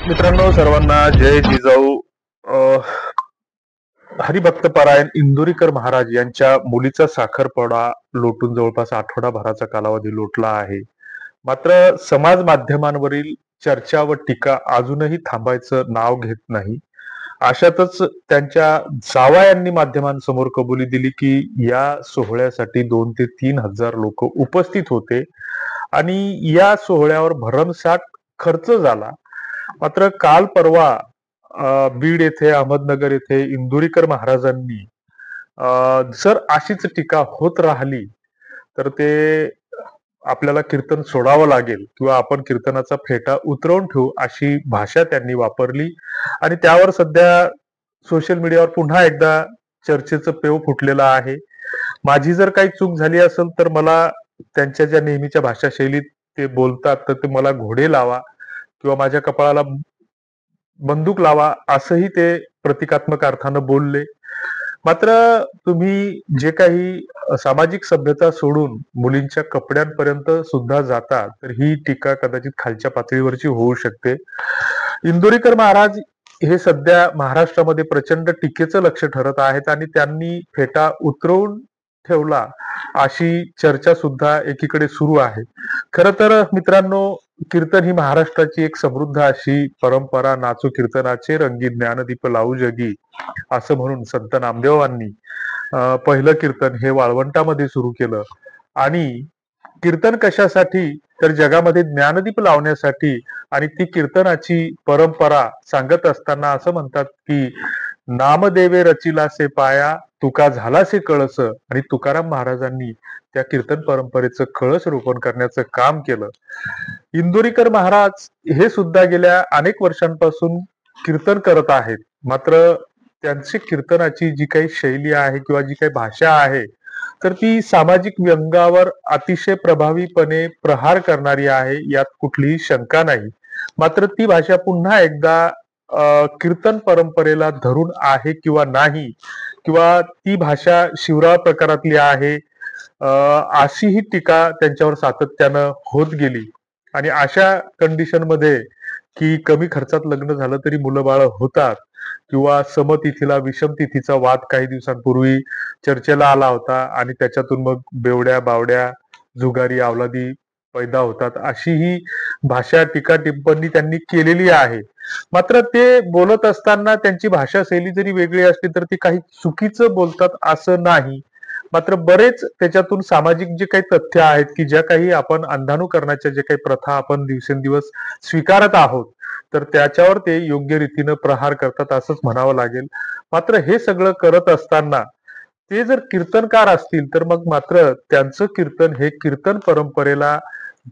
मित्रांनो, सर्वांना जय जिजाऊ. हरिभक्तपरायण इंदुरीकर महाराज यांच्या मुलीचा साखरपुडा लोटून जवळपास आठवडाभराचा कालावधी लोटला आहे. मात्र समाज माध्यमांवरील चर्चा व टीका अजूनही थांबायचं नाव घेत नाही. अशातच त्यांच्या जावयांनी माध्यमांसमोर कबुली दिली की या सोहळ्यासाठी 2 ते 3 हजार लोक उपस्थित होते आणि या सोहळ्यावर भरमसाठ खर्च झाला. मात्र काल परवा बीड येथे, अहमदनगर येथे इंदुरीकर महाराजांनी जर अशीच टीका होत राहिली तर ते आपल्याला कीर्तन सोडावं लागेल किंवा आपण कीर्तनाचा फेटा उतरवून ठेवू अशी भाषा त्यांनी वापरली आणि त्यावर सध्या सोशल मीडियावर पुन्हा एकदा चर्चेचं पेव फुटलेलं आहे. माझी जर काही चूक झाली असेल तर मला त्यांच्या ज्या नेहमीच्या भाषा शैलीत ते बोलतात तर ते मला घोडे लावा किंवा माझ्या कपाळाला बंदूक लावा असंही ते प्रतिकात्मक अर्थानं बोलले. मात्र तुम्ही जे काही सामाजिक सभ्यता सोडून मुलींच्या कपड्यांपर्यंत सुद्धा जाता तर ही टीका कदाचित खालच्या पातळीवरची होऊ शकते. इंदुरीकर महाराज हे सध्या महाराष्ट्रामध्ये प्रचंड टीकेचं लक्ष ठरत आहेत आणि त्यांनी फेटा उतरवून ठेवला अशी चर्चा सुद्धा एकीकडे सुरू आहे. खर तर मित्रांनो, कीर्तन ही महाराष्ट्राची एक समृद्ध अशी परंपरा. नाचू कीर्तनाचे रंगी ज्ञानदीप लावू जगी असं म्हणून संत नामदेवांनी पहिलं कीर्तन हे वाळवंटामध्ये सुरू केलं. आणि कीर्तन कशासाठी तर जगामध्ये ज्ञानदीप लावण्यासाठी. आणि ती कीर्तनाची परंपरा सांगत असताना असं म्हणतात की नामदेवे रचिलासे पाया तुका झालासे कळस. आणि तुकाराम महाराजांनी त्या कीर्तन परंपरेचं कळस रोपण करण्याचं काम केलं. इंदुरीकर महाराज हे सुद्धा गेल्या अनेक वर्षांपासून कीर्तन करत आहेत. मात्र त्यांची कीर्तनाची जी काही शैली आहे किंवा जी काही भाषा आहे तर ती सामाजिक व्यंगावर अतिशय प्रभावीपणे प्रहार करणारी आहे, यात कुठलीही शंका नाही. मात्र ती भाषा पुन्हा एकदा कीर्तन परंपरेला धरून आहे किंवा नाही, किंवा ती भाषा शिवराळ प्रकारातली आहे अशी ही टीका त्यांच्यावर सातत्यानं होत गेली. आणि अशा कंडिशन मध्ये की कमी खर्चात लग्न झालं तरी मुलं बाळ होतात किंवा समतिथीला विषमतिथीचा वाद काही दिवसांपूर्वी चर्चेला आला होता आणि त्याच्यातून मग बेवड्या बावड्या जुगारी अवलादी पैदा होतात अशी ही भाषा टीका टिप्पणी त्यांनी केलेली आहे. मात्र ते बोलत असताना त्यांची भाषा शैली जरी वेगळी असली तर ती काही चुकीचं बोलतात असं नाही. मात्र बरेच त्याच्यातून सामाजिक जे काही तथ्य आहेत की ज्या काही आपण अंधानुकरणाच्या जे काही प्रथा आपण दिवसेंदिवस स्वीकारत आहोत तर त्याच्यावर ते योग्य रीतीनं प्रहार करतात असंच म्हणावं लागेल. मात्र हे सगळं करत असताना ते जर कीर्तनकार असतील तर मग मात्र त्यांचं कीर्तन हे कीर्तन परंपरेला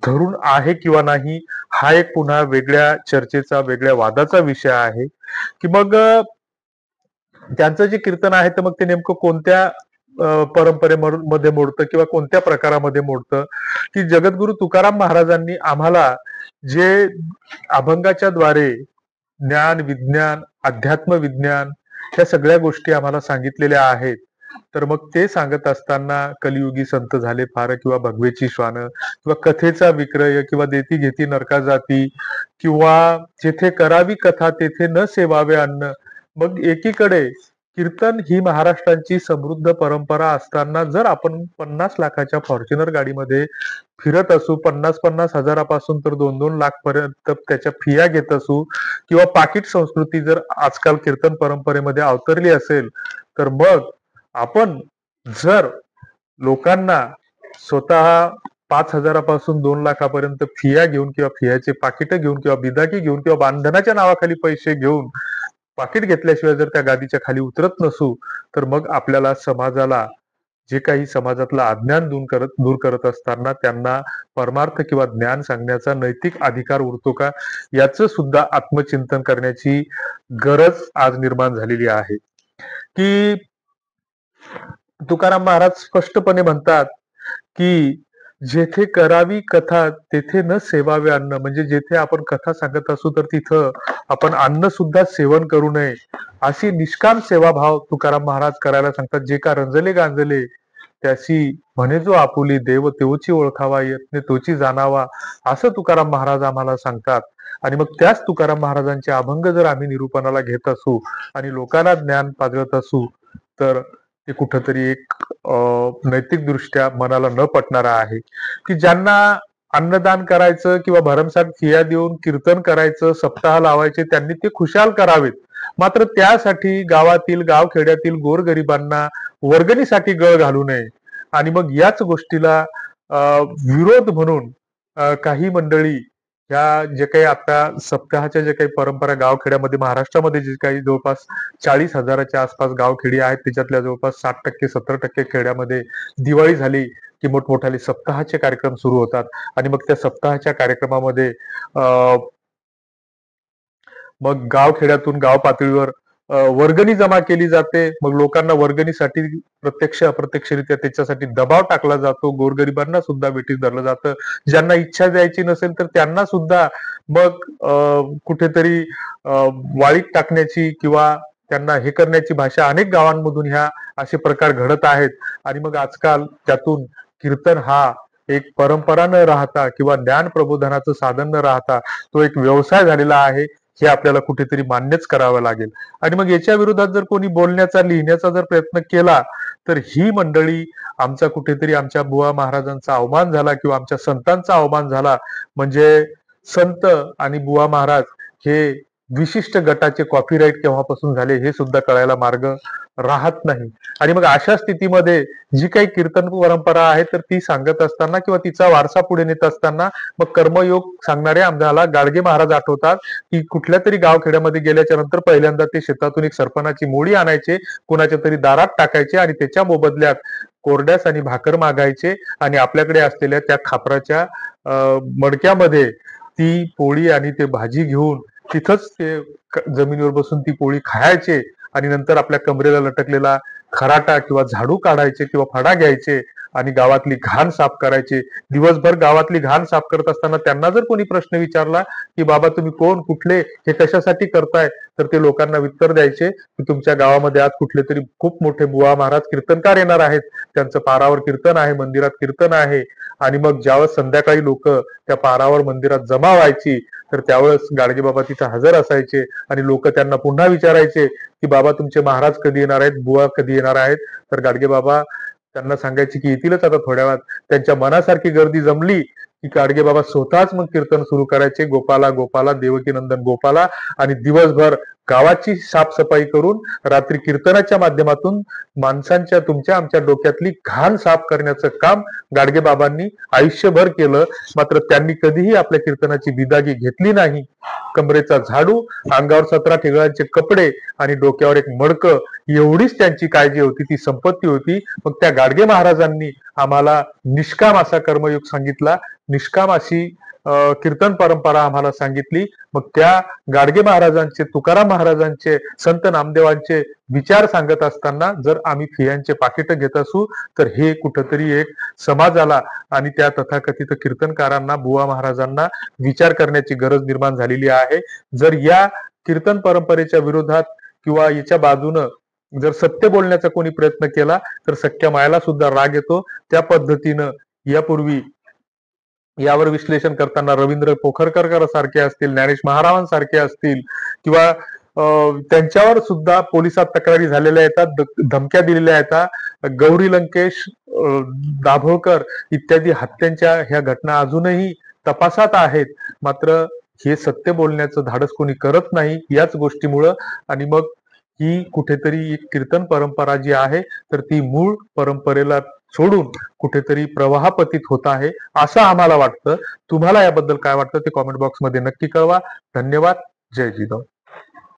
धरून आहे किंवा नाही हा एक पुन्हा वेगळ्या चर्चेचा, वेगळ्या वादाचा विषय आहे. की मग त्यांचं जे कीर्तन आहे तर मग ते नेमकं कोणत्या परंपरेमध्ये मोडतं किंवा कोणत्या प्रकारामध्ये मोडतं. की जगद्गुरु तुकाराम महाराजांनी आम्हाला जे अभंगाच्या द्वारे ज्ञान, विज्ञान, अध्यात्म विज्ञान ह्या सगळ्या गोष्टी आम्हाला सांगितलेल्या आहेत तर मग ते सांगत असताना कलियुगी संत झाले फार किंवा भगवेची श्वान किंवा कथेचा विक्रय किंवा देती घेती नरका जाती किंवा जेथे करावी कथा तेथे न सेवावे अन्न. मग एकीकडे कीर्तन ही महाराष्ट्राची समृद्ध परंपरा असताना जर आपण 50 लाखाच्या फॉर्च्युनर गाडीमध्ये फिरत असू, 50-50 हजारापासून तर 2-2 लाख पर्यंत त्याच्या फिया घेत असू किंवा पाकिट संस्कृती जर आजकाल कीर्तन परंपरेमध्ये अवतरली असेल तर मग आपण जर लोकांना स्वतः 5,000पासून 2 लाखापर्यंत फिया घेऊन किंवा फियाचे पाकिट घेऊन किंवा बिदाकी घेऊन किंवा बांधनाच्या नावाखाली पैसे घेऊन पाकिट घेतल्याशिवाय जर त्या गादीच्या खाली उतरत नसू तर मग आपल्याला समाजाला जे काही समाजातलं अज्ञान दूर करत असताना त्यांना परमार्थ किंवा ज्ञान सांगण्याचा नैतिक अधिकार उरतो का याचं सुद्धा आत्मचिंतन करण्याची गरज आज निर्माण झालेली आहे. की तुकाराम महाराज स्पष्टपणे म्हणतात की जेथे करावी कथा तेथे न सेवावे अन्न. म्हणजे जेथे आपण कथा सांगत असू तर तिथं आपण अन्न सुद्धा सेवन करू नये अशी निष्काम सेवाभाव तुकाराम महाराज करायला सांगतात. जे का रंजले गांजले त्याशी म्हणे जो आपुली देव तेवची ओळखावा यत्ने तोची जाणावा, असं तुकाराम महाराज आम्हाला सांगतात. आणि मग त्याच तुकाराम महाराजांचे अभंग जर आम्ही निरूपणाला घेत असू आणि लोकांना ज्ञान पाजवत असू, तर ते कुठंतरी एक नैतिक दृष्ट्या मनाला न पटणारा आहे. की ज्यांना अन्नदान करायचं किंवा भरमसाठ फिया देऊन कीर्तन करायचं, सप्ताह लावायचे, त्यांनी ते खुशाल करावेत. मात्र त्यासाठी गावातील गावखेड्यातील गोरगरिबांना वर्गणीसाठी गळ घालू नये. आणि मग याच गोष्टीला विरोध म्हणून काही मंडळी ह्या जे काही आता सप्ताहाच्या जे काही परंपरा गावखेड्यामध्ये महाराष्ट्रामध्ये जे काही जवळपास 40,000च्या आसपास गावखेडी आहेत, त्याच्यातल्या जवळपास 60% 70% खेड्यामध्ये दिवाळी झाली की मोठमोठाले सप्ताहाचे कार्यक्रम सुरू होतात. आणि मग त्या सप्ताहाच्या कार्यक्रमामध्ये मग गावखेड्यातून गाव पातळीवर वर्गणी जमा केली जाते. मग लोकांना वर्गणीसाठी प्रत्यक्ष अप्रत्यक्षरित्या त्याच्यासाठी दबाव टाकला जातो. गोरगरिबांना सुद्धा वेठीस धरलं जातं. ज्यांना इच्छा द्यायची नसेल तर त्यांना सुद्धा मग कुठेतरी वाळीत टाकण्याची किंवा त्यांना हे करण्याची भाषा अनेक गावांमधून ह्या असे प्रकार घडत आहेत. आणि मग आजकाल त्यातून कीर्तन हा एक परंपरा न राहता किंवा ज्ञान प्रबोधनाचं साधन न राहता तो एक व्यवसाय झालेला आहे, हे आपल्याला कुठेतरी मान्यच करावं लागेल. आणि मग याच्या विरोधात जर कोणी बोलण्याचा लिहिण्याचा जर प्रयत्न केला तर ही मंडळी आमचा कुठेतरी आमच्या बुवा महाराजांचा अवमान झाला किंवा आमच्या संतांचा अवमान झाला म्हणजे संत आणि बुवा महाराज हे विशिष्ट गटाचे कॉपीराईट केव्हापासून झाले हे सुद्धा कळायला मार्ग राहत नाही. आणि मग अशा स्थितीमध्ये जी काही कीर्तन परंपरा आहे तर ती सांगत असताना किंवा तिचा वारसा पुढे नेत असताना मग कर्मयोग सांगणारे आम्हाला गाडगे महाराज आठवतात की कुठल्या तरी गावखेड्यामध्ये गेल्याच्या नंतर पहिल्यांदा ते शेतातून एक सरपणाची मोडी आणायचे, कुणाच्या तरी दारात टाकायचे आणि त्याच्या मोबदल्यात कोरड्यास आणि भाकर मागायचे आणि आपल्याकडे असलेल्या त्या खापराच्या मडक्यामध्ये ती पोळी आणि ते भाजी घेऊन तिथंच ते जमिनीवर बसून ती पोळी खायचे आणि नंतर आपल्या कमरेला लटकलेला खराटा किंवा झाडू काढायचे किंवा फडा घ्यायचे आणि गावातली घाण साफ करायचे. दिवसभर गावातली घाण साफ करत असताना त्यांना जर कोणी प्रश्न विचारला की बाबा तुम्ही कोण, कुठले, हे कशासाठी करताय, तर ते लोकांना उत्तर द्यायचे की तुमच्या गावामध्ये आज कुठले तरी खूप मोठे बुवा महाराज कीर्तनकार येणार आहेत, त्यांचं पारावर कीर्तन आहे, मंदिरात कीर्तन आहे. आणि मग ज्यावेळेस संध्याकाळी लोक त्या पारावर मंदिरात जमा व्हायची तर त्यावेळेस गाडगे बाबा तिथे हजर असायचे आणि लोक त्यांना पुन्हा विचारायचे की बाबा तुमचे महाराज कधी येणार आहेत, बुवा कधी येणार आहेत. तर गाडगे बाबा त्यांना सांगायचे की येतीलच आता थोड्या वेळात. त्यांच्या मनासारखी गर्दी जमली की गाडगे बाबा स्वतःच मग कीर्तन सुरू करायचे, गोपाला गोपाला देवकी नंदन गोपाला. आणि दिवसभर गावाची साफसफाई करून रात्री कीर्तनाच्या माध्यमातून माणसांच्या तुमच्या आमच्या डोक्यातली घाण साफ करण्याचं काम गाडगे बाबांनी आयुष्यभर केलं. मात्र त्यांनी कधीही आपल्या कीर्तनाची बिदागी घेतली नाही. कमरेचा झाडू, अंगावर 17 ठिगळांचे कपडे आणि डोक्यावर एक मडकं, एवढीच त्यांची काळजी होती, ती संपत्ती होती. मग त्या गाडगे महाराजांनी आम्हाला निष्काम असा कर्मयोग सांगितला, निष्काम अशी कीर्तन परंपरा आम्हाला सांगितली. मग त्या गाडगे महाराजांचे, तुकाराम महाराजांचे, संत नामदेवांचे विचार सांगत असताना जर आम्ही फियांचे पाकिट घेत असू तर हे कुठंतरी एक समाजाला आणि त्या तथाकथित कीर्तनकारांना, बुवा महाराजांना विचार करण्याची गरज निर्माण झालेली आहे. जर या कीर्तन परंपरेच्या विरोधात किंवा याच्या बाजूनं जर सत्य बोलण्याचा कोणी प्रयत्न केला तर सख्या मायाला सुद्धा राग येतो. त्या पद्धतीनं यापूर्वी यावर विश्लेषण करताना रवींद्र पोखरकर सारखे असतील, ज्ञानेश महारावांसारखे असतील किंवा त्यांच्यावर सुद्धा पोलिसात तक्रारी झालेल्या येतात, धमक्या दिलेल्या येतात. गौरी लंकेश, दाभोळकर इत्यादी हत्यांच्या ह्या घटना अजूनही तपासात आहेत. मात्र हे सत्य बोलण्याचं धाडस कोणी करत नाही याच गोष्टीमुळं. आणि मग ही कुठेतरी एक कीर्तन परंपरा जी आहे तर ती मूळ परंपरेला सोडून कुठेतरी प्रवाहपतीत होत आहे असं आम्हाला वाटतं. तुम्हाला याबद्दल काय वाटतं ते कॉमेंट बॉक्समध्ये नक्की कळवा. धन्यवाद. जय जिजाऊ.